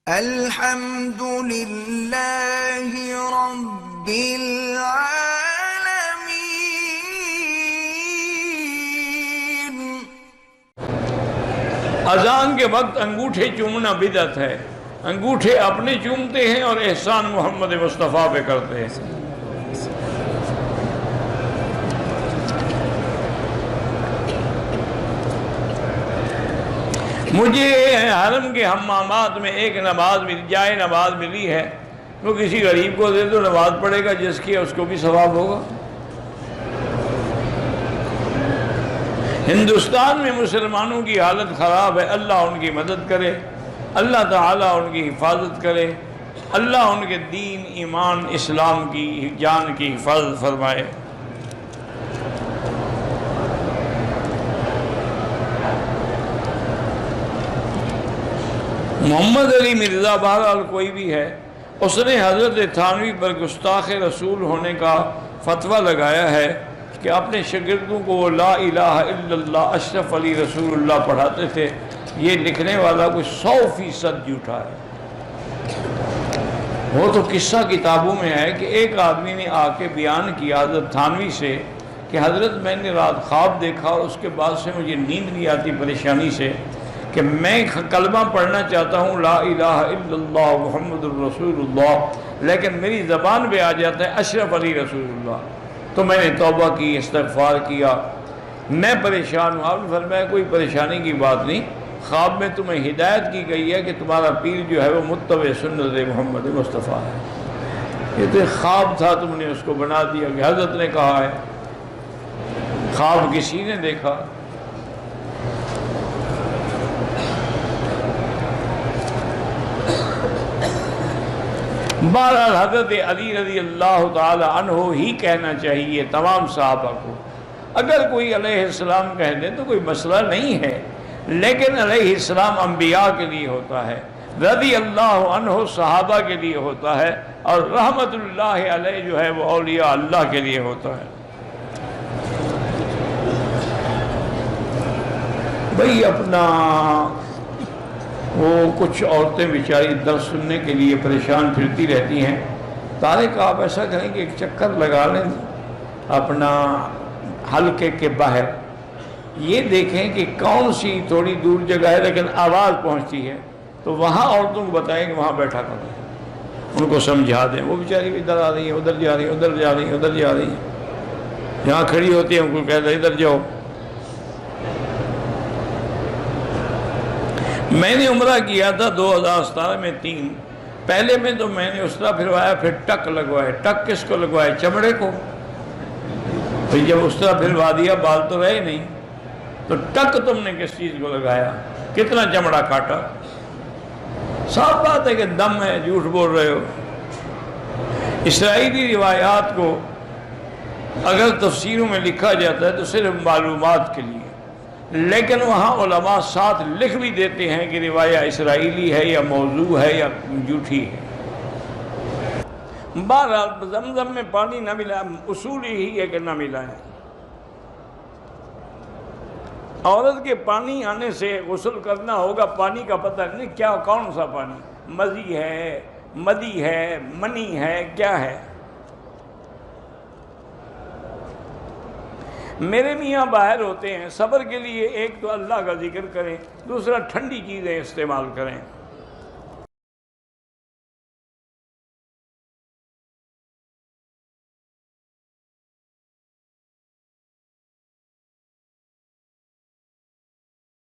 الحمد للہ رب العالمین۔ اذان کے وقت انگوٹھے چومنا بدعت ہے۔ انگوٹھے اپنے چومتے ہیں اور احسان محمد مصطفیٰ پہ کرتے ہیں۔ مجھے حرم کے حمامات میں ایک جائے نماز ملی ہے، وہ کسی غریب کو دے تو نماز پڑھے گا، جس کی اس کو بھی ثواب ہوگا۔ ہندوستان میں مسلمانوں کی حالت خراب ہے، اللہ ان کی مدد کرے، اللہ تعالیٰ ان کی حفاظت کرے، اللہ ان کے دین، ایمان، اسلام کی جان کی حفاظت فرمائے۔ محمد علی مرزا بہرحال کوئی بھی ہے، اس نے حضرت تھانوی پر گستاخ رسول ہونے کا فتویٰ لگایا ہے کہ اپنے شاگردوں کو وہ لا الہ الا اللہ اشرف علی رسول اللہ پڑھاتے تھے۔ یہ لکھنے والا کوئی 100% جھوٹا ہے۔ وہ تو قصہ کتابوں میں ہے کہ ایک آدمی نے آ کے بیان کیا حضرت تھانوی سے کہ حضرت میں نے رات خواب دیکھا اور اس کے بعد سے مجھے نیند نہیں آتی پریشانی سے، کہ میں کلمہ پڑھنا چاہتا ہوں لا الہ الا اللہ محمد الرسول اللہ، لیکن میری زبان پہ آ جاتا ہے اشرف علی رسول اللہ۔ تو میں نے توبہ کی، استغفار کیا، میں پریشان ہوں۔ آپ نے فرمایا کوئی پریشانی کی بات نہیں، خواب میں تمہیں ہدایت کی گئی ہے کہ تمہارا پیر جو ہے وہ متبع سنت محمد مصطفیٰ ہے۔ یہ تو خواب تھا، تم نے اس کو بنا دیا کہ حضرت نے کہا ہے۔ خواب کسی نے دیکھا؟ بہرحال حضرت علی رضی اللہ تعالی عنہ ہی کہنا چاہیے تمام صحابہ کو۔ اگر کوئی علیہ السلام کہہ دے تو کوئی مسئلہ نہیں ہے، لیکن علیہ السلام انبیاء کے لیے ہوتا ہے، رضی اللہ عنہ صحابہ کے لیے ہوتا ہے، اور رحمت اللہ علیہ جو ہے وہ اولیاء اللہ کے لیے ہوتا ہے۔ بھئی اپنا وہ کچھ عورتیں بیچاری درس سننے کے لیے پریشان پھرتی رہتی ہیں۔ طارق آپ ایسا کریں کہ ایک چکر لگا لیں اپنا حلقے کے باہر، یہ دیکھیں کہ کون سی تھوڑی دور جگہ ہے لیکن آواز پہنچتی ہے، تو وہاں عورتوں کو بتائیں کہ وہاں بیٹھا کریں، ان کو سمجھا دیں۔ وہ بیچاری ادھر آ رہی ہیں، ادھر جا رہی ہیں، ادھر جا رہی ہیں، ادھر جا رہی ہیں، یہاں کھڑی ہوتی ہیں، ان کو کہتے ہیں ادھر جاؤ۔ میں نے عمرہ کیا تھا 2017 میں 3، پہلے میں تو میں نے اسرا پھروایا، پھر ٹک لگوائے۔ ٹک کس کو لگوائے؟ چمڑے کو۔ پھر جب اسرا پھروا دیا بال تو رہے نہیں، تو ٹک تم نے کس چیز کو لگایا؟ کتنا چمڑا کاٹا؟ صاف بات ہے کہ دم ہے، جھوٹ بول رہے ہو۔ اسرائیلی روایات کو اگر تفسیروں میں لکھا جاتا ہے تو صرف معلومات کے لیے، لیکن وہاں علماء ساتھ لکھ بھی دیتے ہیں کہ روایہ اسرائیلی ہے یا موضوع ہے یا جھوٹی ہے۔ بہرحال زمزم میں پانی نہ ملا، اصول ہی ہے کہ نہ ملائیں۔ عورت کے پانی آنے سے غسل کرنا ہوگا، پانی کا پتہ نہیں کیا کون سا پانی، مزی ہے، مدی ہے، منی ہے، کیا ہے۔ میرے میاں باہر ہوتے ہیں، صبر کے لیے ایک تو اللہ کا ذکر کریں، دوسرا ٹھنڈی چیزیں استعمال کریں۔